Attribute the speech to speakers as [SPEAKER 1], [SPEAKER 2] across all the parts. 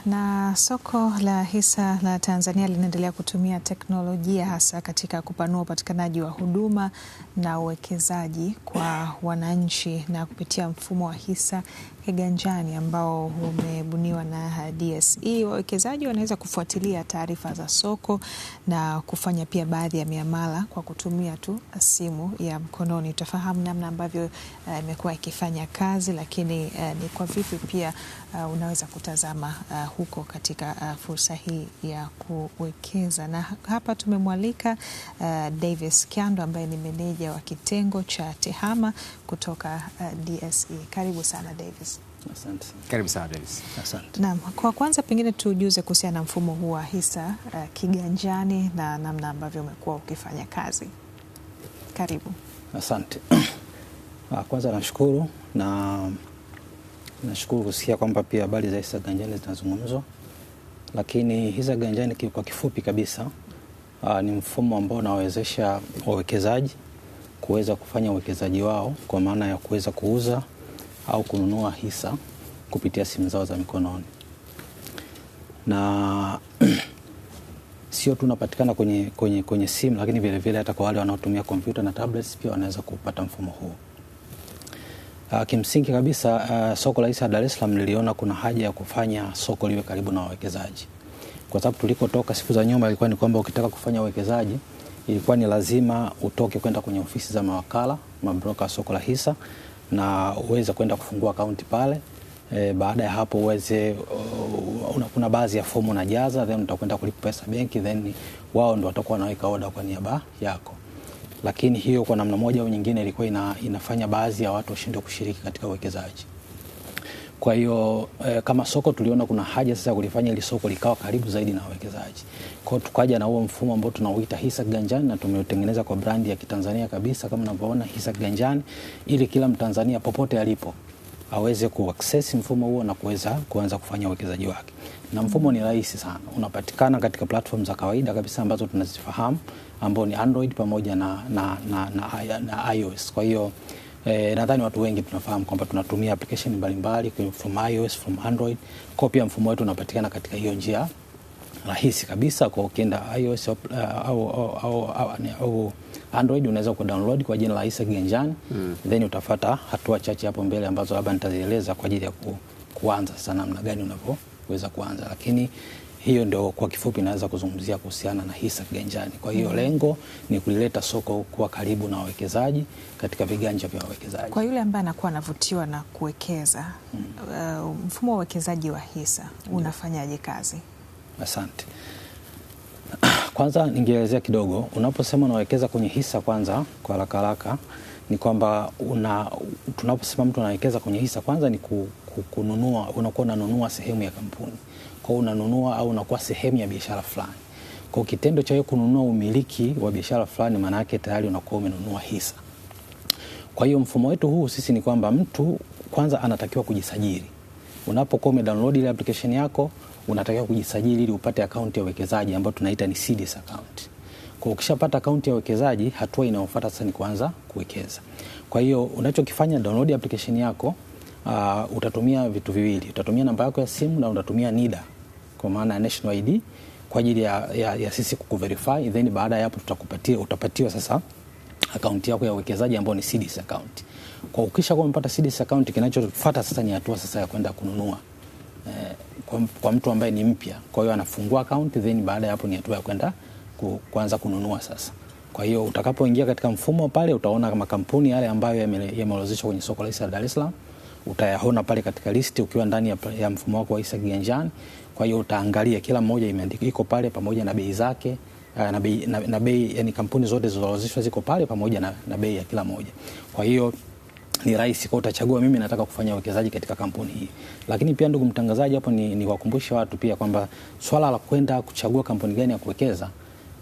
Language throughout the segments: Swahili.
[SPEAKER 1] Na soko la hisa la Tanzania linaendelea kutumia teknolojia hasa katika kupanua upatikanaji wa huduma na uwekezaji kwa wananchi na kupitia mfumo wa hisa kiganjani ambao umebuniwa na DSE. Wawekezaji wanaweza kufuatilia taarifa za soko na kufanya pia baadhi ya miamala kwa kutumia tu simu ya mkononi. Utafahamu namna ambavyo imekuwa ikifanya kazi, lakini ni kwa vipi pia unaweza kutazama huko katika fursa hii ya kuwekeza. Na hapa tumemwalika Davis Kyando ambaye ni meneja wa kitengo cha TEHAMA kutoka DSE. Karibu sana Davis.
[SPEAKER 2] Asante.
[SPEAKER 3] Karibu sana Davis.
[SPEAKER 2] Asante.
[SPEAKER 1] Naam, kwa kwanza pengine tujuze kuhusiana na mfumo huu wa hisa kiganjani na namna ambavyo umekuwa ukifanya kazi. Karibu.
[SPEAKER 2] Asante. Kwanza nashukuru kusikia kwamba pia habari za hisa ganjani zinazungumzwa. Lakini hisa ganjani kwa kifupi kabisa ni mfumo ambao unawezesha wawekezaji kuweza kufanya uwekezaji wao kwa maana ya kuweza kuuza au kununua hisa kupitia simu zao za mikononi. Na sio tu unapatikana kwenye simu, lakini vile vile hata kwa wale wanaotumia kompyuta na tablets pia wanaweza kupata mfumo huu. Kimsingi kabisa soko la hisa Dar es Salaam niliona kuna haja ya kufanya soko liwe karibu na wawekezaji. Kwa sababu tulikotoka siku za nyuma ilikuwa ni kwamba ukitaka kufanya uwekezaji ilikuwa ni lazima utoke kwenda kwenye ofisi za mawakala, mabroka soko la hisa na uweze kwenda kufungua akaunti pale. Baada ya hapo kuna baadhi ya fomu unajaza, then utakwenda kulipa pesa benki, then wao ndio watakuwa wanaweka oda kwa niaba yako. Lakini hiyo kwa namna moja au nyingine ilikuwa inafanya baadhi ya watu washindwe kushiriki katika uwekezaji. Kwa hiyo kama soko tuliona kuna haja sasa kulifanya ili soko likawa karibu zaidi na wawekezaji. Kwa hiyo tukaja na huo mfumo ambao tunauita hisa ganjani na tumeutengeneza kwa brandi ya Kitanzania kabisa kama unavyoona hisa ganjani, ili kila Mtanzania popote alipo aweze kuaccess mfumo huo na kuanza kufanya uwekezaji wake. Na mfumo ni rahisi sana. Unapatikana katika platform za kawaida kabisa ambazo tunazifahamu, ambao ni Android pamoja na iOS. Kwa hiyo nadhani watu wengi tunafahamu kwamba tunatumia application mbalimbali from iOS, from Android. Kwa pia mfumo wetu unapatikana katika hiyo njia rahisi kabisa. Kwa ukienda iOS au Android unaweza kudownload kwa jina la hisa ganjani, then utafuata hatua chache hapo mbele ambazo labda nitazieleza kwa ajili ya kuanza sasa namna gani unavyoweza kuanza. Lakini hiyo ndio kwa kifupi naweza kuzungumzia kuhusiana na hisa ganjani. Kwa hiyo lengo ni kulileta soko kuwa karibu na wawekezaji katika viganja vya wawekezaji.
[SPEAKER 1] Kwa yule ambaye anakuwa anavutiwa na kuwekeza, mfumo wa uwekezaji wa hisa unafanyaje kazi? Asante.
[SPEAKER 2] Kwanza ningeelezea kidogo, unaposema unawekeza kwenye hisa kwanza kwa haraka ni kwamba tunaposema mtu anawekeza kwenye hisa kwanza ni kununua, unakuwa unanunua sehemu ya kampuni. Kwa hiyo unanunua au unakuwa sehemu ya biashara fulani. Kwa kitendo cha wewe kununua umiliki wa biashara fulani maana yake tayari unakuwa umenunua hisa. Kwa hiyo mfumo wetu huu sisi ni kwamba mtu kwanza anatakiwa kujisajili. Unapokuwa umedownload ile application yako, unatakiwa kujisajili ili upate akaunti ya uwekezaji ambayo tunaita ni CDS account. Kwa ukishapata akaunti ya uwekezaji, hatua inayofuata sasa ni kuanza kuwekeza. Kwa hiyo unachokifanya, download application yako, utatumia vitu viwili. Utatumia namba yako ya simu na utatumia NIDA kwa maana ya National ID kwa ajili ya sisi kukuverify, then baada ya hapo utapatiwa sasa akaunti yako ya uwekezaji ambayo ni CDS account. Kwa ukisha kuwa umepata CDS account, kinachofuata sasa ni hatua sasa ya kwenda kununua kwa mtu ambaye ni mpya. Kwa hiyo anafungua account, then baada ya hapo ni hatua ya kwenda kuanza kununua sasa. Kwa hiyo utakapoingia katika mfumo pale utaona makampuni yale ambayo yameorodheshwa kwenye soko la hisa Dar es Salaam. Utayaona pale katika listi ukiwa ndani ya mfumo wako wa hisa ganjani. Kwa hiyo utaangalia kila mmoja imeandikwa iko pale pamoja na bei zake, na bei, yani kampuni zote zilizoorodheshwa ziko pale pamoja na bei ya kila moja. Kwa hiyo ni rahisi, kwa utachagua mimi nataka kufanya uwekezaji katika kampuni hii. Lakini pia ndugu mtangazaji, hapo ni wakumbushe watu pia kwamba swala la kwenda kuchagua kampuni gani ya kuwekeza,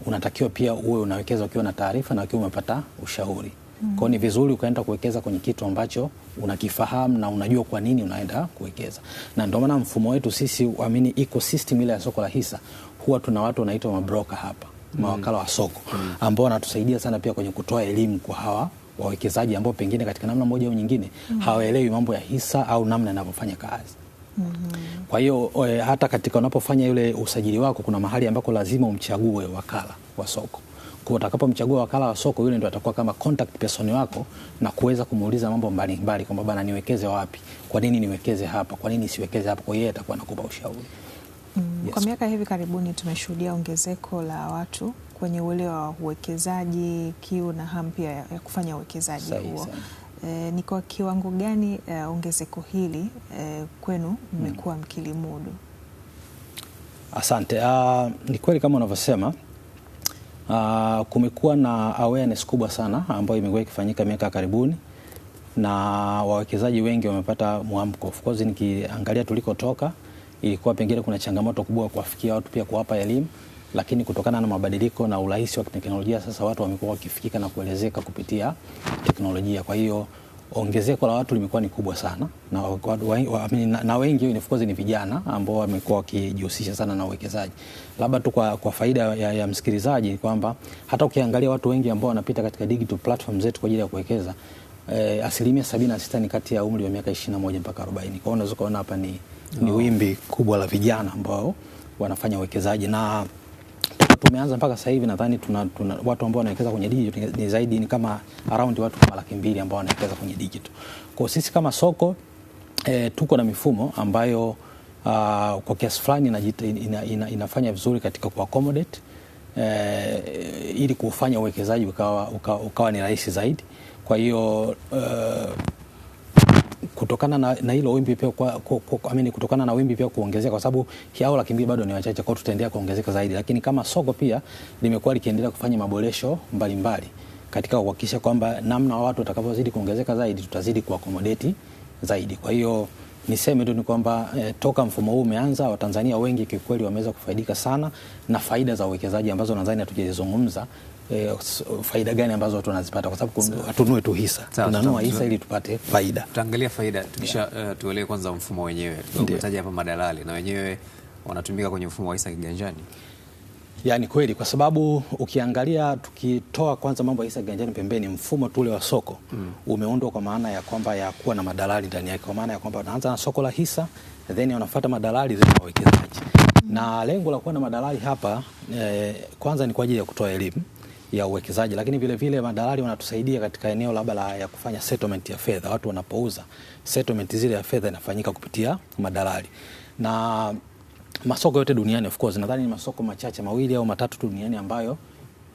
[SPEAKER 2] unatakiwa pia uwe unawekeza ukiwa na taarifa na ukiwa umepata ushauri. Kwa ni vizuri ukaenda kuwekeza kwenye kitu ambacho unakifahamu na unajua kwa nini unaenda kuwekeza. Na ndio maana mfumo wetu sisi uamini ecosystem ile ya soko la hisa, huwa tuna watu wanaitwa mabroka hapa, mawakala wa soko, ambao wanatusaidia sana pia kwenye kutoa elimu kwa hawa wawekezaji ambao pengine katika namna moja au nyingine hawaelewi mambo ya hisa au namna inavyofanya kazi. Kwa hiyo hata katika unapofanya yule usajili wako kuna mahali ambako lazima umchague wakala wa soko. Kwa utakapomchagua wakala wa soko, yule ndio atakuwa kama contact person wako na kuweza kumuuliza mambo mbalimbali kwamba bana, niwekeze wapi? Kwa nini niwekeze hapa? Kwa nini siwekeze hapa? Kwa hiyo atakuwa anakupa ushauri.
[SPEAKER 1] Yes. Kwa miaka hivi karibuni tumeshuhudia ongezeko la watu kwenye uelewa wa uwekezaji, kiu na hamu pia ya kufanya uwekezaji huo. Ni kwa kiwango gani ongezeko hili kwenu mmekuwa mkilimudu?
[SPEAKER 2] Asante. Ni kweli kama unavyosema, kumekuwa na awareness kubwa sana ambayo imekuwa ikifanyika miaka karibuni na wawekezaji wengi wamepata mwamko. Of course nikiangalia tulikotoka ilikuwa pengine kuna changamoto kubwa kuwafikia watu, pia kuwapa elimu, lakini kutokana na mabadiliko na urahisi wa teknolojia sasa watu wamekuwa wakifikika na kuelezeka kupitia teknolojia. Kwa hiyo ongezeko la watu limekuwa ni kubwa sana na wengi of course ni vijana ambao wamekuwa wakijihusisha sana na uwekezaji. Labda tu kwa faida ya msikilizaji kwamba hata ukiangalia watu wengi ambao wanapita katika digital platform zetu kwa ajili ya kuwekeza, asilimia 76 ni kati ya umri wa miaka 21 mpaka 40. Kwa hiyo unaweza kuona hapa ni wimbi kubwa la vijana ambao wanafanya uwekezaji, na tumeanza mpaka sasa hivi nadhani tuna watu ambao wanawekeza kwenye digital ni zaidi, ni kama around watu kama 200,000 ambao wanawekeza kwenye digital. Kwa sisi kama soko tuko na mifumo ambayo kwa kiasi fulani inafanya vizuri katika kuaccommodate ili kufanya uwekezaji ukawa ni rahisi zaidi. Kwa hiyo kutokana na hilo wimbi pia kutokana na wimbi pia kuongezeka, kwa sababu hao 200,000 bado ni wachache, kwa tutaendelea kuongezeka zaidi, lakini kama soko pia limekuwa likiendelea kufanya maboresho mbalimbali katika kuhakikisha kwamba namna watu watakavyozidi kuongezeka zaidi tutazidi kuaccommodate zaidi. Kwa hiyo niseme tu ni kwamba toka mfumo huu umeanza, Watanzania wengi kwa kweli wameweza kufaidika sana na faida za uwekezaji ambazo nadhani hatujazungumza. Faida gani ambazo watu wanazipata, kwa sababu hatununui tu hisa, tunanunua hisa ili tupate faida.
[SPEAKER 3] Tutaangalia faida tukisha tuelewe kwanza mfumo wenyewe. Tunataja hapa madalali na wenyewe wanatumika kwenye mfumo wa hisa kiganjani.
[SPEAKER 2] Yaani kweli, kwa sababu ukiangalia, tukitoa kwanza mambo ya hisa kiganjani pembeni, mfumo tule wa soko umeundwa kwa maana ya kwamba ya kuwa na madalali ndani yake, kwa maana ya kwamba unaanza na soko la hisa then unafuata madalali za wawekezaji. Na lengo la kuwa na madalali hapa kwanza ni kwa ajili ya kutoa elimu ya uwekezaji, lakini vile vile madalali wanatusaidia katika eneo labda ya kufanya settlement ya fedha. Watu wanapouza, settlement zile ya fedha inafanyika kupitia madalali. Na masoko yote duniani of course nadhani ni masoko machache, 2 au 3 duniani ambayo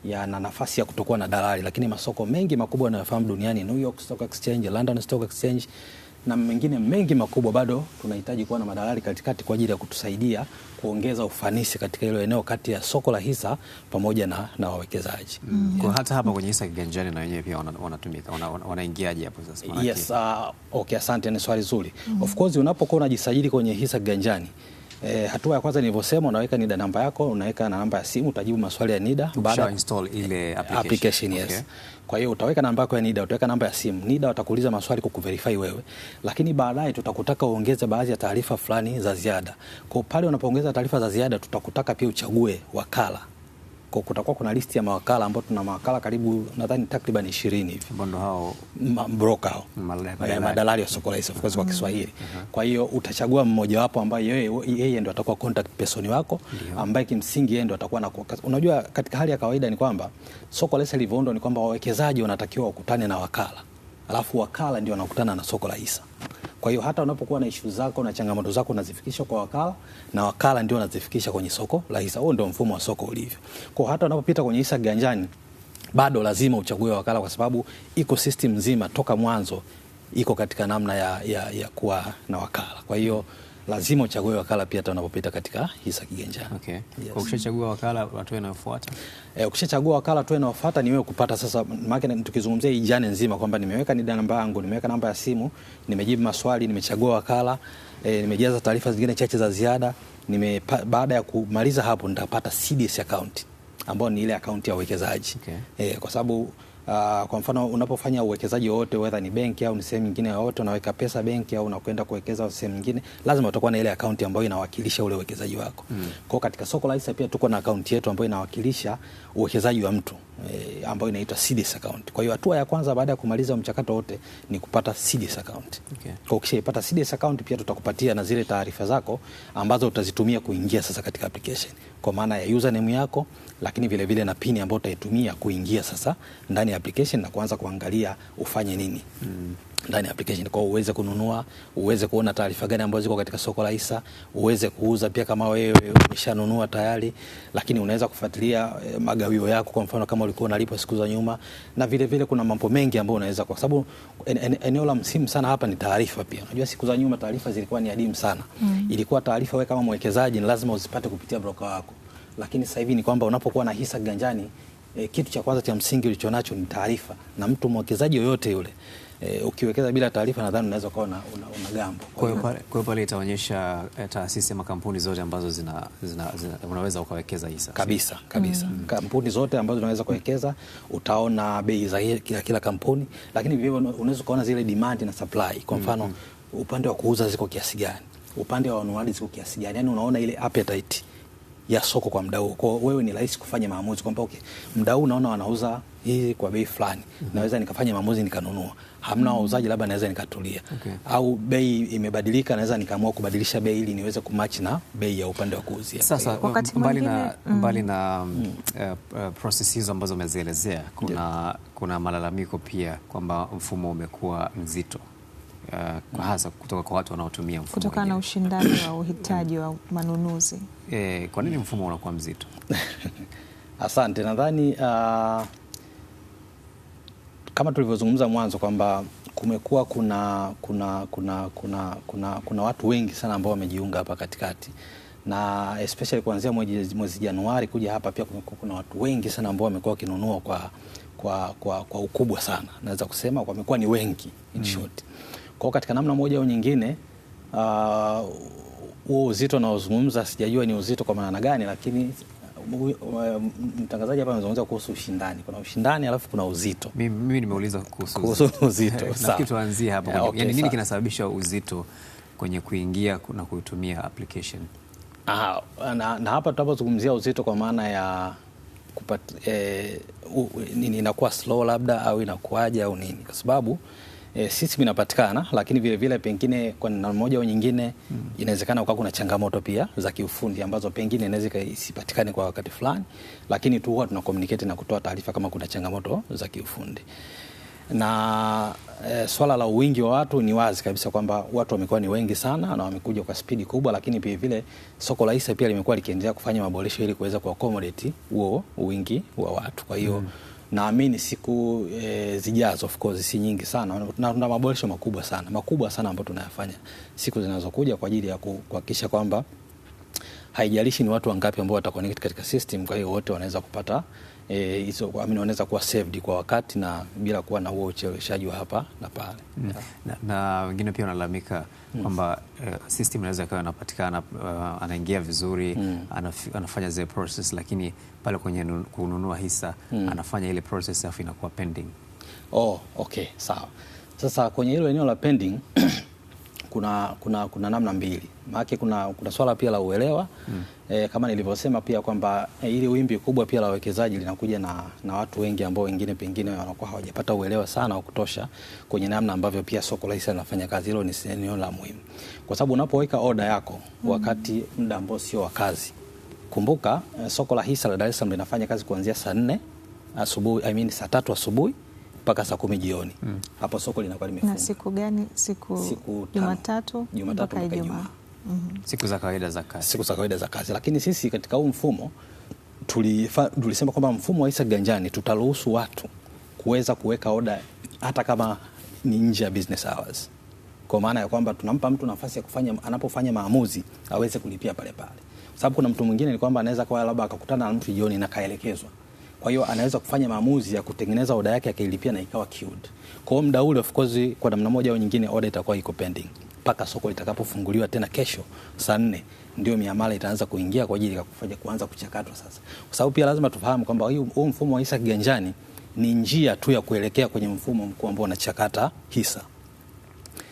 [SPEAKER 2] yana nafasi ya kutokuwa na dalali, lakini masoko mengi makubwa yanayofahamu duniani, New York Stock Exchange, London Stock Exchange na mengine mengi makubwa, bado tunahitaji kuwa na madalali katikati kwa ajili ya kutusaidia kuongeza ufanisi katika hilo eneo kati ya soko la hisa pamoja na wawekezaji.
[SPEAKER 3] Kwa hata hapa kwenye hisa kiganjani na wenyewe pia wanatumika, wanaingiaje hapo sasa?
[SPEAKER 2] Yes, okay, asante, ni swali zuri. Of course unapokuwa unajisajili kwenye hisa kiganjani, hatua ya kwanza nilivyosema, unaweka NIDA namba yako, unaweka na namba ya simu, utajibu maswali ya NIDA
[SPEAKER 3] baada ya install ile application.
[SPEAKER 2] Yes.
[SPEAKER 3] Okay.
[SPEAKER 2] Kwa hiyo utaweka namba yako ya NIDA, utaweka namba ya simu. NIDA watakuuliza maswali kukuverify wewe, lakini baadaye tutakutaka uongeze baadhi ya taarifa fulani za ziada. Kwa pale unapoongeza taarifa za ziada, tutakutaka pia uchague wakala. Kwa kutakuwa kuna listi ya mawakala ambao tuna mawakala karibu nadhani takriban 20 hivi.
[SPEAKER 3] Bondo hao
[SPEAKER 2] broker hao. Madalali wa soko la hisa of course kwa Kiswahili. Kwa hiyo utachagua mmoja wapo ambaye yeye ndio atakuwa contact person wako, ambaye kimsingi yeye ndio atakuwa na, unajua katika hali ya kawaida ni kwamba soko la hisa lilivyoundwa ni kwamba wawekezaji wanatakiwa wakutane na wakala, alafu wakala ndio wanakutana na soko la hisa. Kwa hiyo hata unapokuwa na issue zako na changamoto zako unazifikisha kwa wakala, na wakala ndio anazifikisha kwenye soko la hisa. Huo ndio mfumo wa soko ulivyo. Kwa hata unapopita kwenye hisa kiganjani bado lazima uchague wakala, kwa sababu ecosystem nzima toka mwanzo iko katika namna ya kuwa na wakala. Kwa hiyo lazima uchague wakala pia hata unapopita katika hisa kiganjani.
[SPEAKER 3] Okay. Yes. Kwa ukishachagua wakala, hatua inayofuata?
[SPEAKER 2] Ukishachagua wakala, hatua inayofuata ni wewe kupata sasa, maana tukizungumzia hii jane nzima kwamba nimeweka NIDA namba yangu, nimeweka namba ya simu, nimejibu maswali, nimechagua wakala, nimejaza taarifa zingine chache za ziada, baada ya kumaliza hapo nitapata CDS account ambayo ni ile account ya uwekezaji.
[SPEAKER 3] Okay.
[SPEAKER 2] Kwa sababu Kwa mfano unapofanya uwekezaji wowote, whether ni benki au ni sehemu nyingine yoyote, unaweka pesa benki au unakwenda kuwekeza sehemu nyingine, lazima utakuwa na ile akaunti ambayo inawakilisha ule uwekezaji wako. Kwa katika soko la hisa pia tuko na akaunti yetu ambayo inawakilisha uwekezaji wa mtu ambayo inaitwa CDS account. Kwa hiyo hatua ya kwanza baada ya kumaliza mchakato wote ni kupata CDS account. Okay. Kwa ukishaipata CDS account pia tutakupatia na zile taarifa zako ambazo utazitumia kuingia sasa katika application. Kwa maana ya username yako, lakini vile vile na pin ambayo utaitumia kuingia sasa ndani ya application na kuanza kuangalia ufanye nini ndani ya application. Kwa uweze kununua, uweze kuona taarifa gani ambazo ziko katika soko la hisa, uweze kuuza pia kama wewe umeshanunua tayari, lakini unaweza kufuatilia magawio yako, kwa mfano kama ulikuwa unalipa siku za nyuma, na vile vile kuna mambo mengi ambayo unaweza, kwa sababu eneo la msimu sana hapa ni taarifa pia. Unajua siku za nyuma taarifa zilikuwa ni adimu sana. Ilikuwa taarifa wewe kama mwekezaji ni lazima uzipate kupitia broker wako. Lakini sasa hivi ni kwamba unapokuwa na hisa ganjani, kitu cha kwanza cha msingi ulichonacho ni taarifa, na mtu mwekezaji yoyote yule ukiwekeza bila taarifa nadhani unaweza kuwa una gambo.
[SPEAKER 3] Kwa hiyo pale itaonyesha taasisi ama kampuni zote ambazo unaweza ukawekeza hisa.
[SPEAKER 2] Kabisa. Kampuni zote ambazo unaweza kuwekeza, utaona bei za kila kampuni, lakini vivyo unaweza kuona zile demand na supply. Kwa mfano upande wa kuuza ziko kiasi gani, upande wa wanunuaji ziko kiasi gani, yani unaona ile appetite ya soko kwa mdau. Kwa wewe ni rahisi kufanya maamuzi kwamba okay, mdau naona wanauza hii kwa bei fulani, naweza nikafanya maamuzi nikanunua. Hamna wauzaji, labda naweza nikatulia. Au bei imebadilika, naweza nikaamua kubadilisha bei ili niweze kumatch na bei ya upande wa kuuzia.
[SPEAKER 3] Sasa mbali na process hizo ambazo umezielezea, kuna malalamiko pia kwamba mfumo umekuwa mzito. Hasa kutoka kwa watu wanaotumia mfumo
[SPEAKER 1] kutokana na ushindani wa uhitaji wa manunuzi.
[SPEAKER 3] Kwa nini mfumo unakuwa mzito?
[SPEAKER 2] Asante. Nadhani kama tulivyozungumza mwanzo kwamba kumekuwa kuna watu wengi sana ambao wamejiunga hapa katikati, na especially kuanzia mwezi Januari kuja hapa pia kuna watu wengi sana ambao wamekuwa wakinunua kwa ukubwa sana. Naweza kusema wamekuwa ni wengi in short. Kwa katika namna moja au nyingine huo uzito unaozungumza sijajua ni uzito kwa maana gani, lakini mtangazaji hapa anazungumza kuhusu ushindani. Kuna ushindani alafu kuna uzito.
[SPEAKER 3] Mimi nimeuliza kuhusu
[SPEAKER 2] uzito.
[SPEAKER 3] Nafikiri tuanzie hapa. Yaani nini kinasababisha uzito kwenye kuingia na kutumia application?
[SPEAKER 2] Na hapa tunapozungumzia uzito kwa maana ya nini, inakuwa slow labda au inakuaje au nini, kwa sababu system inapatikana, lakini vile vile pengine kwa namna moja au nyingine inawezekana ukawa kuna changamoto pia za kiufundi ambazo pengine inaweza isipatikane kwa wakati fulani, lakini tu huwa tuna communicate na kutoa taarifa kama kuna changamoto za kiufundi. Na swala la wingi wa watu ni wazi kabisa kwamba watu wamekuwa ni wengi sana na wamekuja kwa spidi kubwa, lakini pia vile soko la hisa pia limekuwa likiendelea kufanya maboresho ili kuweza kuaccommodate huo wingi wa watu. Kwa hiyo naamini siku zijazo, of course si nyingi sana, na tuna maboresho makubwa sana ambayo tunayafanya siku zinazokuja kwa ajili ya kuhakikisha kwamba haijalishi ni watu wangapi ambao wataconnect katika system, kwa hiyo wote wanaweza kupata hizo, wanaweza kuwa saved kwa wakati na bila kuwa na huo ucheleweshaji wa hapa na pale.
[SPEAKER 3] Na wengine pia wanalalamika kwamba system inaweza ikawa inapatikana, anaingia vizuri, anafanya zile process, lakini pale kwenye kununua hisa anafanya ile process afu inakuwa pending.
[SPEAKER 2] Okay, sawa. Sasa kwenye hilo eneo la pending kuna namna mbili. Maana kuna swala pia la uelewa. Kama nilivyosema pia kwamba ili wimbi kubwa pia la wawekezaji linakuja na watu wengi ambao wengine pengine wanakuwa hawajapata uelewa sana wa kutosha kwenye namna ambavyo pia soko la hisa linafanya kazi. Hilo ni eneo la muhimu, kwa sababu unapoweka order yako wakati muda ambao sio wa kazi, kumbuka soko la hisa la Dar es Salaam linafanya kazi kuanzia saa 4 asubuhi, saa 3 asubuhi mpaka saa 10 jioni. Hapo soko linakuwa limefungwa.
[SPEAKER 1] Na siku gani? Siku Jumatatu mpaka Ijumaa.
[SPEAKER 3] Siku za kawaida za kazi.
[SPEAKER 2] Siku za kawaida za kazi. Lakini sisi katika huu mfumo tulisema kwamba mfumo wa hisa ganjani tutaruhusu watu kuweza kuweka order hata kama ni nje ya business hours. Kwa maana ya kwamba tunampa mtu nafasi ya anapofanya maamuzi aweze kulipia pale pale. Kwa sababu kuna mtu mwingine ni kwamba anaweza kwa labda akakutana na mtu jioni na kaelekezwa. Kwa hiyo anaweza kufanya maamuzi ya kutengeneza order yake akailipia na ikawa queued. Kwa hiyo muda ule of course kwa namna moja au nyingine order itakuwa iko pending mpaka soko litakapofunguliwa tena kesho saa 4 ndio miamala itaanza kuingia kwa ajili ya kuanza kuchakatwa sasa. Kwa sababu pia lazima tufahamu kwamba huu mfumo wa hisa kiganjani ni njia tu ya kuelekea kwenye mfumo mkuu ambao unachakata hisa,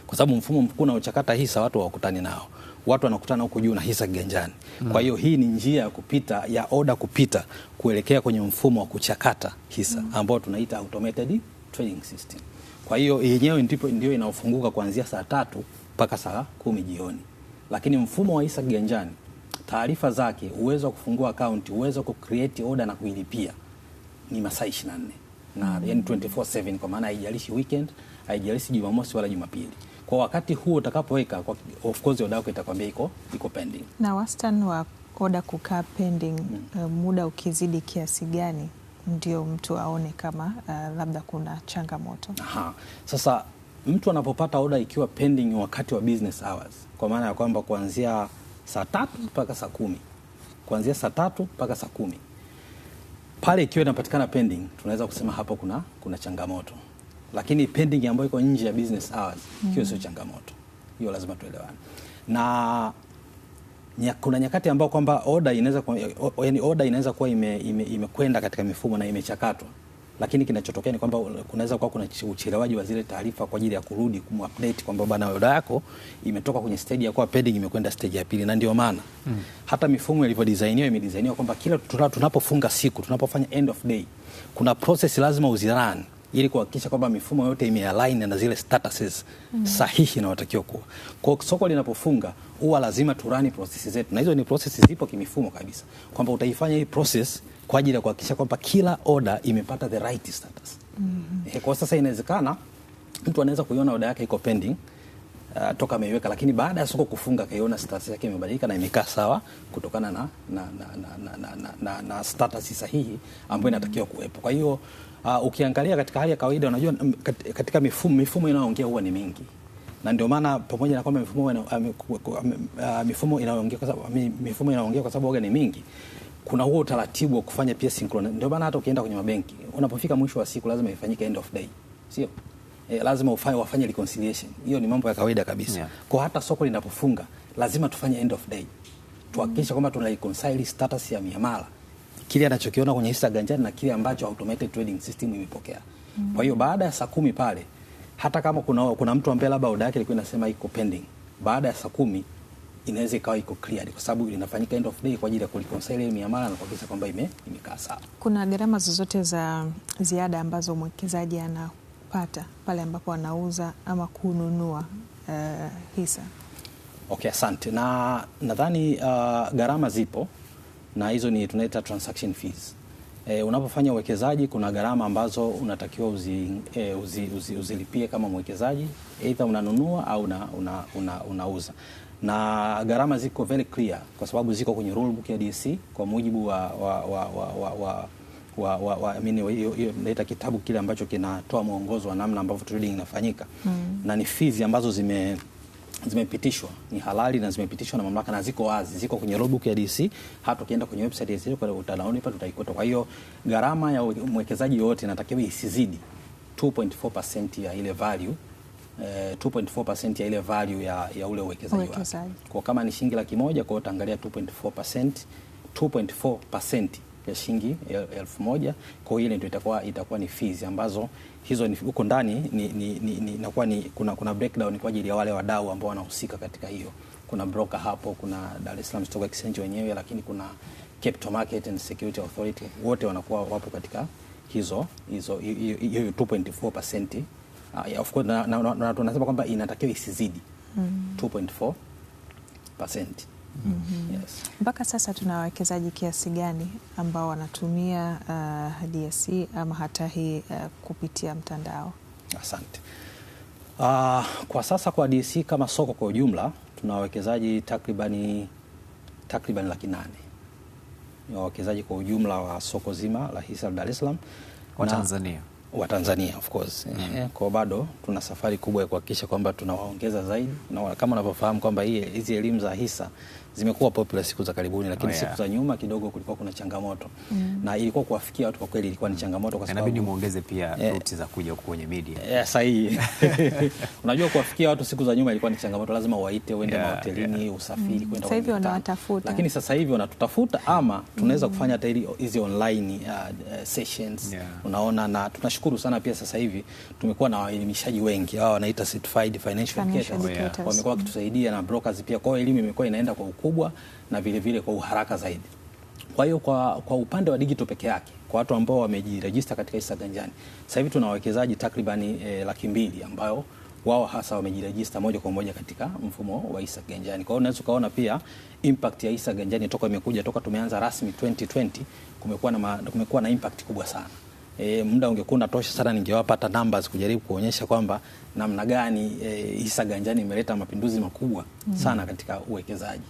[SPEAKER 2] kwa sababu mfumo mkuu unaochakata hisa watu hawakutani nao, watu wanakutana huko juu na hisa kiganjani. Kwa hiyo hii ni njia ya kupita ya oda kupita kuelekea kwenye mfumo wa kuchakata hisa ambao tunaita automated trading system. Kwa hiyo yenyewe ndio inaofunguka kuanzia saa 3 mpaka saa 10 jioni. Lakini mfumo wa hisa kiganjani, taarifa zake, uwezo wa kufungua account, uwezo wa create order na kuilipia ni masaa 24 na yani 24/7, kwa maana haijalishi weekend, haijalishi Jumamosi wala Jumapili. Kwa wakati huo utakapoweka, of course order yako itakwambia iko pending.
[SPEAKER 1] Na wastani wa order kukaa pending muda ukizidi kiasi gani ndio mtu aone kama labda kuna changamoto?
[SPEAKER 2] Aha. Sasa mtu anapopata order ikiwa pending wakati wa business hours, kwa maana ya kwamba kuanzia saa 3 mpaka saa 10, kuanzia saa 3 mpaka saa 10, pale ikiwa inapatikana pending, tunaweza kusema hapo kuna changamoto. Lakini pending ambayo iko nje ya business hours, hiyo sio changamoto. Hiyo lazima tuelewane. Na kuna nyakati ambao kwamba order inaweza kuwa imekwenda katika mifumo na imechakatwa, lakini kinachotokea ni kwamba kunaweza kuwa kuna uchelewaji wa zile taarifa kwa ajili ya kurudi kumupdate kwamba bana order yako imetoka kwenye stage ya kuwa pending imekwenda stage ya pili. Na ndio maana hata mifumo imedesigniwa kwamba kila tunapofunga siku, tunapofanya end of day, kuna process lazima uzirun ili kuhakikisha kwamba mifumo yote imealign na zile statuses sahihi na watakiwa kuwa. Kwa soko linapofunga huwa lazima turani processes zetu, na hizo ni processes zipo kimifumo kabisa, kwamba utaifanya hii process kwa ajili ya kuhakikisha kwamba kila order imepata the right status. Kwa sasa inawezekana mtu anaweza kuiona order yake iko pending toka ameiweka, lakini baada ya soko kufunga kaiona status yake imebadilika na imekaa sawa kutokana na status sahihi ambayo inatakiwa kuwepo. Kwa hiyo ukiangalia katika hali ya kawaida, unajua katika mifumo inayoongea huwa ni mingi, na ndio maana pamoja na kwamba mifumo inayoongea kwa sababu huwa ni mingi, kuna huo utaratibu wa kufanya pia synchron. Ndio maana hata ukienda kwenye mabenki, unapofika mwisho wa siku lazima ifanyike end of day, sio? Lazima wafanye reconciliation. Hiyo ni mambo ya kawaida kabisa. Yeah. Kwa hata soko linapofunga lazima tufanye end of day, tuhakikisha kwamba tuna reconcile status ya miamala, kile anachokiona kwenye hisa ganjani na kile ambacho automated trading system imepokea. Kwa hiyo baada ya saa 10 pale, hata kama kuna mtu ambaye labda order yake ilikuwa inasema iko pending, baada ya saa 10 inaweza ikawa iko cleared, kwa sababu inafanyika end of day kwa ajili ya kureconcile miamala na kuhakikisha kwamba imekaa sawa. Kuna
[SPEAKER 1] gharama zozote za ziada ambazo mwekezaji anapata pale ambapo anauza ama kununua hisa? Okay, asante. Na nadhani gharama zipo, na hizo ni tunaita transaction fees. Unapofanya uwekezaji kuna gharama ambazo unatakiwa uzilipie kama mwekezaji, either unanunua au unauza. Na gharama ziko very clear kwa sababu ziko kwenye rule book ya DC kwa mujibu naita kitabu kile ambacho kinatoa mwongozo wa namna ambavyo trading inafanyika. Na ni fees ambazo zimepitishwa, ni halali na zimepitishwa na mamlaka na ziko wazi, ziko kwenye rule book ya DC. Hata ukienda kwenye website ya DC kwa utaona pale utaikuta. Kwa hiyo gharama ya mwekezaji yote inatakiwa isizidi 2.4% ya ile value, 2.4% ya ile value ya ule uwekezaji wake. Kwa kama ni shilingi 100,000, kwa utaangalia 2.4% ya shilingi 1,000. Kwa hiyo ile ndio itakuwa ni fees ambazo hizo ni huko ndani inakuwa ni kuna breakdown kwa ajili ya wale wadau ambao wanahusika katika hiyo. Kuna broker hapo, kuna Dar es Salaam Stock Exchange wenyewe, lakini kuna Capital Market and Security Authority, wote wanakuwa wapo katika hiyo 2.4%. Of course na tunasema kwamba inatakiwa isizidi 2.4%. Yes. Mpaka sasa tuna wawekezaji kiasi gani ambao wanatumia DSE ama hata hii kupitia mtandao? Asante.
[SPEAKER 2] Kwa sasa kwa DSE kama soko kwa ujumla tuna wawekezaji takriban 800,000. Ni wawekezaji kwa ujumla wa soko zima la hisa Dar es Salaam wa Tanzania of course. Kwa bado tuna safari kubwa ya kuhakikisha kwamba tunawaongeza zaidi, na kama unavyofahamu kwamba hizi elimu za hisa zimekuwa popular siku za karibuni, lakini siku za nyuma kidogo kulikuwa kuna changamoto na ilikuwa kuwafikia watu kwa kweli ilikuwa ni changamoto, kwa sababu
[SPEAKER 3] inabidi muongeze pia routes za kuja kwenye media.
[SPEAKER 2] Sahihi. Unajua kuwafikia watu siku za nyuma ilikuwa ni changamoto, lazima waite, uende mahotelini, usafiri kwenda.
[SPEAKER 1] Sasa hivi wanawatafuta.
[SPEAKER 2] Lakini sasa hivi wanatutafuta, ama tunaweza kufanya hata hizi online sessions. Unaona, na tunashukuru sana pia sasa hivi tumekuwa na waelimishaji wengi, hao wanaita certified financial educators. Wamekuwa wakitusaidia na brokers pia, kwa elimu imekuwa inaenda kwa ukubwa na vile vile kwa uharaka zaidi. Kwa hiyo kwa upande wa digital peke yake, kwa watu ambao wamejiregister katika hisa ganjani, sasa hivi tuna wawekezaji takribani 200,000 ambao wao hasa wamejiregister moja kwa moja katika mfumo wa hisa ganjani. Kwa hiyo unaweza kuona pia impact ya hisa ganjani toka tumeanza rasmi 2020 kumekuwa na impact kubwa sana. Muda ungekuwa unatosha sana, ningewapa hata numbers kujaribu kuonyesha kwamba namna gani hisa ganjani imeleta mapinduzi makubwa sana katika uwekezaji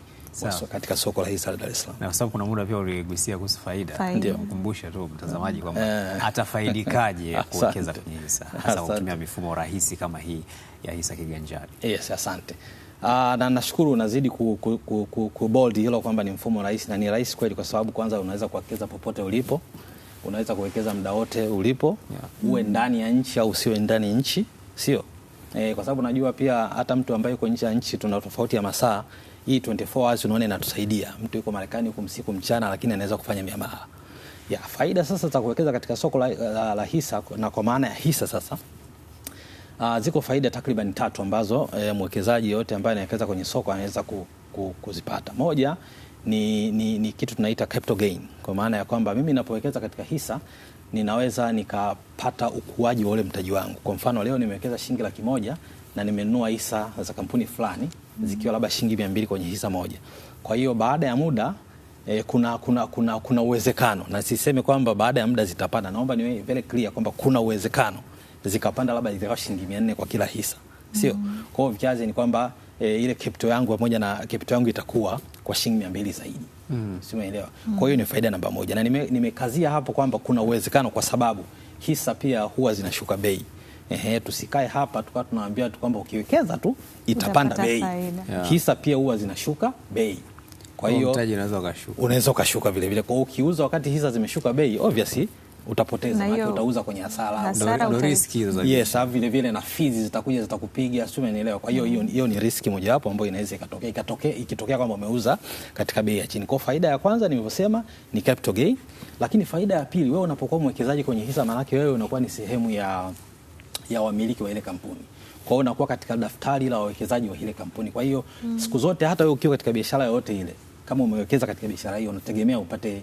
[SPEAKER 2] katika soko la hisa la Dar es Salaam.
[SPEAKER 3] Na kwa sababu kuna muda pia uligusia kuhusu faida. Ndio kukumbusha tu mtazamaji kwamba atafaidikaje kuwekeza kwenye hisa hasa kutumia mifumo rahisi kama hii ya hisa kiganjani.
[SPEAKER 2] Yes, asante. Na nashukuru unazidi ku bold hilo kwamba ni mfumo rahisi, na ni rahisi kweli, kwa sababu kwanza unaweza kuwekeza popote ulipo. Unaweza kuwekeza muda wote ulipo, uwe ndani ya nchi au usiwe ndani ya nchi, sio? Kwa sababu najua pia hata mtu ambaye yuko nje ya nchi tuna tofauti ya masaa. Hii 24 hours unaona inatusaidia. Mtu yuko Marekani huko usiku mchana, lakini anaweza kufanya miamala. Faida sasa za kuwekeza katika soko la hisa, na kwa maana ya hisa sasa, ziko faida takriban 3 ambazo mwekezaji yote ambaye anawekeza kwenye soko anaweza kuzipata. Moja ni kitu tunaita capital gain, kwa maana ya kwamba mimi ninapowekeza katika hisa ninaweza nikapata ukuaji wa ule mtaji wangu. Kwa mfano leo nimewekeza shilingi 100,000 na nimenunua hisa za kampuni fulani zikiwa labda shilingi 200 kwenye hisa moja. Kwa hiyo baada ya muda kuna uwezekano, na siseme kwamba baada ya muda zitapanda, naomba niwe very clear kwamba kuna uwezekano zikapanda labda zikawa shilingi 400 kwa kila hisa, sio? Kwa hiyo vichache ni kwamba ile capital yangu pamoja na capital yangu itakuwa kwa shilingi 200 zaidi. Sio, umeelewa? Kwa hiyo ni faida namba moja, na nimekazia hapo kwamba kuna uwezekano, kwa sababu hisa pia huwa zinashuka bei. Tusikae hapa tukawa tunawaambia tu kwamba ukiwekeza tu itapanda bei. Hisa pia huwa zinashuka bei. Kwa hiyo
[SPEAKER 3] mtaji unaweza
[SPEAKER 2] ukashuka vile vile. Kwa hiyo ukiuza wakati hisa zimeshuka bei, obviously utapoteza, na utauza kwenye hasara.
[SPEAKER 3] Ndio riski hizo.
[SPEAKER 2] Yes, vile vile na fees zitakuja zitakupiga, sio, umeelewa? Kwa hiyo hiyo ni riski moja hapo ambayo inaweza ikitokea kwamba umeuza katika bei ya chini. Kwa faida ya kwanza nilivyosema ni capital gain, lakini faida ya pili, wewe unapokuwa mwekezaji kwenye hisa, maana yake wewe unakuwa ni sehemu ya wamiliki wa ile kampuni. Kwa hiyo unakuwa katika daftari la wawekezaji wa ile kampuni. Kwa hiyo siku zote, hata wewe ukiwa katika biashara yoyote ile, kama umewekeza katika biashara hiyo, unategemea upate,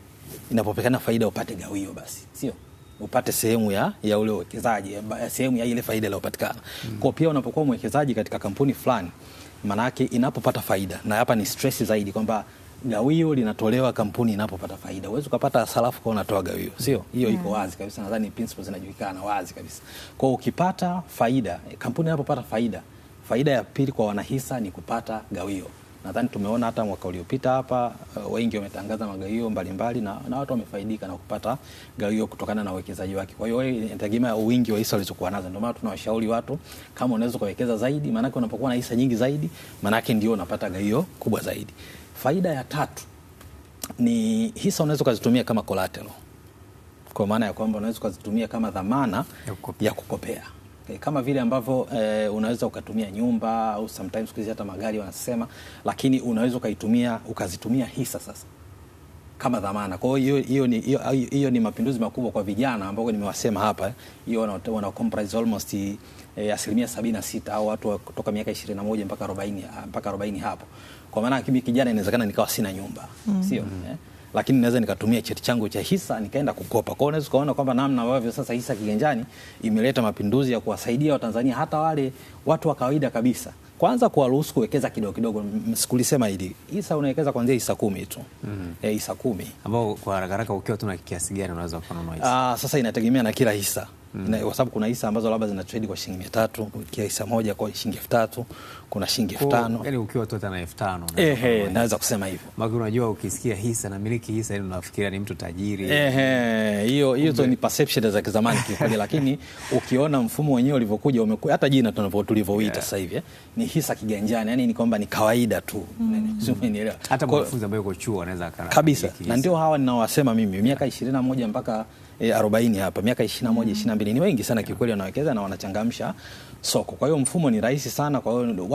[SPEAKER 2] inapopekana faida upate gawio, basi sio upate sehemu ya ule uwekezaji, sehemu ya ile faida iliyopatikana. Kwa pia unapokuwa mwekezaji katika kampuni fulani, maana yake inapopata faida, na hapa ni stress zaidi kwamba gawio linatolewa kampuni inapopata faida. Uwezo ukapata hasara kwa unatoa gawio, sio? Hiyo iko wazi kabisa, nadhani principles zinajulikana wazi kabisa. Kwa hiyo ukipata faida, kampuni inapopata faida ya pili kwa wanahisa ni kupata gawio. Nadhani tumeona hata mwaka uliopita hapa wengi wametangaza magawio mbalimbali, na watu wamefaidika na kupata gawio kutokana na uwekezaji wake. Kwa hiyo inategemea wingi wa hisa walizokuwa nazo. Ndio maana tunawashauri watu, kama unaweza kuwekeza zaidi, maana yake unapokuwa na hisa nyingi zaidi, maana yake ndio unapata gawio kubwa zaidi. Faida ya tatu ni hisa unaweza kuzitumia kama collateral, kwa maana ya kwamba unaweza kuzitumia kama dhamana ya kukopea. Kama vile ambavyo unaweza ukatumia nyumba au sometimes kuzi hata magari wanasema, lakini unaweza ukazitumia hisa sasa kama dhamana. Kwa hiyo hiyo ni mapinduzi makubwa kwa vijana ambao nimewasema hapa. Hiyo wana comprise almost 76% au watu kutoka miaka 21 mpaka 40 hapo. Kwa maana kimi kijana inawezekana nikawa sina nyumba, sio? Lakini naweza nikatumia cheti changu cha hisa nikaenda kukopa. Kwa hiyo unaweza kuona kwamba namna ambavyo sasa hisa kiganjani imeleta mapinduzi ya kuwasaidia Watanzania, hata wale watu wa kawaida kabisa. Kwanza kuwaruhusu kuwekeza kidogo kidogo. Sikulisema hili, hisa unawekeza kuanzia hisa 10 tu. Hisa 10
[SPEAKER 3] ambao kwa haraka haraka ukiwa tuna kiasi gani unaweza kununua hisa?
[SPEAKER 2] Sasa inategemea na kila hisa. Kwa sababu kuna hisa ambazo labda zina trade kwa shilingi 300, kwa hisa moja kwa shilingi 3000, kuna shilingi 5000.
[SPEAKER 3] Yaani ukiwa tu na 5000
[SPEAKER 2] naweza kusema hivyo.
[SPEAKER 3] Maana unajua ukisikia hisa na miliki hisa ile unafikiria ni mtu tajiri.
[SPEAKER 2] Hiyo ni perception za kizamani kikweli, lakini ukiona mfumo wenyewe ulivyokuja, hata jina tulivyoita sasa hivi ni hisa kiganjani, yani ni kwamba ni kawaida tu. Umenielewa?
[SPEAKER 3] Hata mwanafunzi ambaye yuko chuo anaweza
[SPEAKER 2] kabisa. Na ndio hawa ninaowasema mimi miaka 21 mpaka 40 hapa, miaka 21 22 ni wengi sana kikweli wanawekeza na wanachangamsha soko. Kwa hiyo mfumo ni rahisi sana, kwa hiyo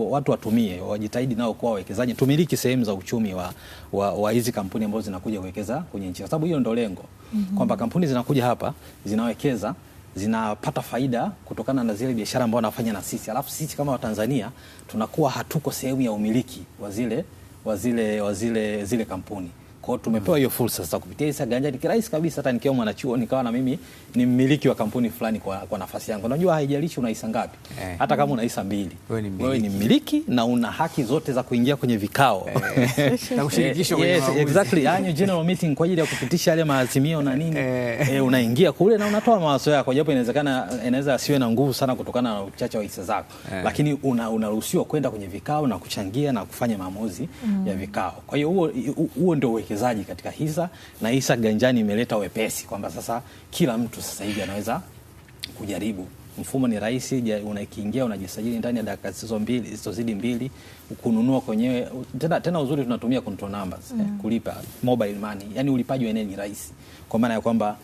[SPEAKER 2] watu watumie, wajitahidi nao kwa wawekezaji, tumiliki sehemu za uchumi wa hizi kampuni ambazo zinakuja kuwekeza kwenye nchi, kwa sababu hiyo ndio lengo, kwamba kampuni zinakuja hapa zinawekeza, zinapata faida kutokana na zile biashara ambazo wanafanya na sisi, alafu sisi kama Watanzania tunakuwa hatuko sehemu ya umiliki wa zile kampuni. Kwa hiyo tumepewa hiyo fursa sasa kupitia hisa ganjani kirahisi kabisa. Hata nikiwa mwanachuo nikawa na mimi ni mmiliki wa kampuni fulani kwa nafasi yangu. Unajua haijalishi una hisa ngapi. Hata kama una hisa 2, wewe ni mmiliki na una haki zote za kuingia kwenye vikao.
[SPEAKER 3] Na kushirikishwa kwenye maamuzi.
[SPEAKER 2] Exactly. Yaani general meeting kwa ajili ya kupitisha yale maazimio na nini. Unaingia kule na unatoa mawazo yako. Japo inaweza asiwe na nguvu sana kutokana na uchache wa hisa zako. Lakini unaruhusiwa kwenda kwenye vikao na kuchangia na kufanya maamuzi ya vikao. Kwa hiyo huo ndio uwekezaji katika hisa, na hisa ganjani imeleta wepesi kwamba sasa kila mtu sasa hivi anaweza kujaribu. Mfumo ni rahisi, unakiingia unajisajili ndani ya dakika zisizozidi 2, kununua kwenyewe. Tena uzuri tunatumia control numbers kulipa mobile money, yani ulipaji wenyewe ni rahisi, kwa maana ya kwamba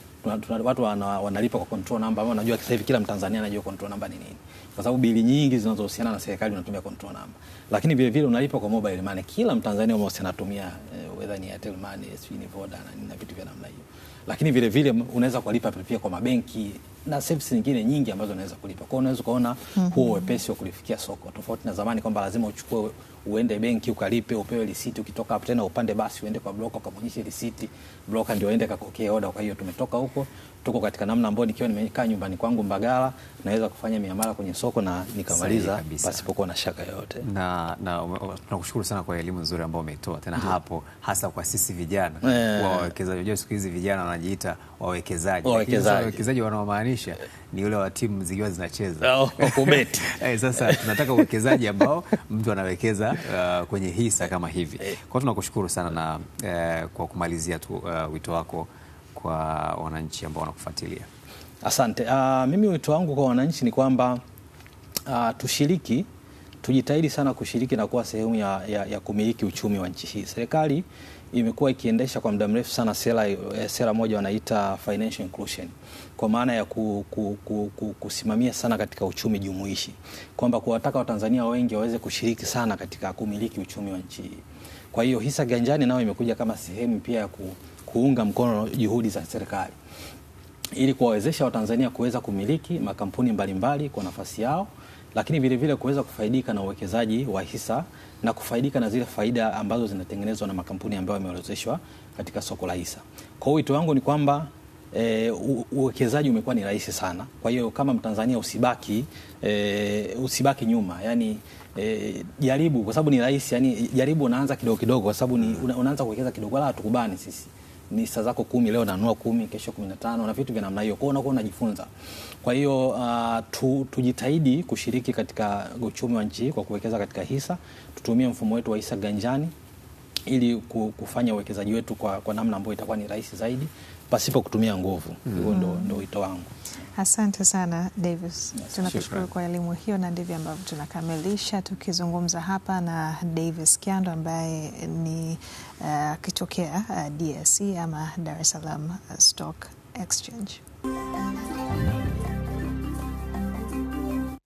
[SPEAKER 2] watu wanalipa kwa control number, ambao unajua sasa hivi kila Mtanzania anajua control number ni nini, kwa sababu bili nyingi zinazohusiana na serikali unatumia control number. Lakini vile vile unalipa kwa mobile money, kila Mtanzania mmoja anatumia whether ni Airtel Money, ni Voda na vitu vya namna hiyo. Lakini vile vile unaweza kulipa pia kwa mabenki na service nyingine nyingi ambazo unaweza kulipa. Kwa hiyo unaweza kuona huo wepesi wa kulifikia soko, tofauti na zamani kwamba lazima uchukue uende benki ukalipe, upewe risiti, ukitoka hapo tena upande basi uende kwa broker ukamwonyeshe risiti, broker ndio aende akakokea order. Kwa hiyo tumetoka huko, tuko katika namna ambayo nikiwa nimekaa nyumbani kwangu Mbagala naweza kufanya miamala kwenye soko na nikamaliza pasipokuwa na shaka yoyote.
[SPEAKER 3] Na tunakushukuru sana kwa elimu nzuri ambayo umetoa tena hapo, hasa kwa sisi vijana wawekezaji. Unajua siku hizi vijana wanajiita wawekezaji. Wawekezaji wanaomaanisha ni yule wa timu zikiwa zinacheza
[SPEAKER 2] kubeti.
[SPEAKER 3] Sasa tunataka uwekezaji ambao mtu anawekeza kwenye hisa kama hivi. Kwa tunakushukuru sana, na kwa kumalizia tu wito wako kwa wananchi ambao wanakufuatilia.
[SPEAKER 2] Asante. Mimi wito wangu kwa wananchi ni kwamba tushiriki, tujitahidi sana kushiriki na kuwa sehemu ya kumiliki uchumi wa nchi hii. Serikali imekuwa ikiendesha kwa muda mrefu sana sera moja wanaita financial inclusion, kwa maana ya kusimamia sana katika uchumi jumuishi, kwamba kuwataka Watanzania wengi waweze kushiriki sana katika kumiliki uchumi wa nchi hii. Kwa hiyo hisa ganjani nao imekuja kama sehemu pia ya kuunga mkono juhudi za serikali ili kuwawezesha Watanzania kuweza kumiliki makampuni mbalimbali kwa nafasi yao, lakini vile vile kuweza kufaidika na uwekezaji wa hisa na kufaidika na zile faida ambazo zinatengenezwa na makampuni ambayo yameorodheshwa katika soko la hisa. Kwa hiyo wito wangu ni kwamba uwekezaji umekuwa ni rahisi sana. Kwa hiyo kama Mtanzania usibaki nyuma. Yani jaribu, kwa sababu ni rahisi. Yani jaribu, unaanza kidogo kidogo, kwa sababu unaanza kuwekeza kidogo, wala hatukubani sisi. Ni hisa zako 10 leo nanunua 10, kesho 15 na vitu vya namna hiyo. Kwa hiyo unakuwa unajifunza. Kwa hiyo tujitahidi kushiriki katika uchumi wa nchi kwa kuwekeza katika hisa. Tutumie mfumo wetu wa hisa ganjani ili kufanya uwekezaji wetu kwa namna ambayo itakuwa ni rahisi zaidi pasipo kutumia nguvu. Huo ndio wito wangu.
[SPEAKER 1] Asante sana Davis. Tunakushukuru kwa elimu hiyo, na ndivyo ambavyo tunakamilisha tukizungumza hapa na Davis Kyando ambaye ni akitokea DSE ama Dar es Salaam Stock Exchange.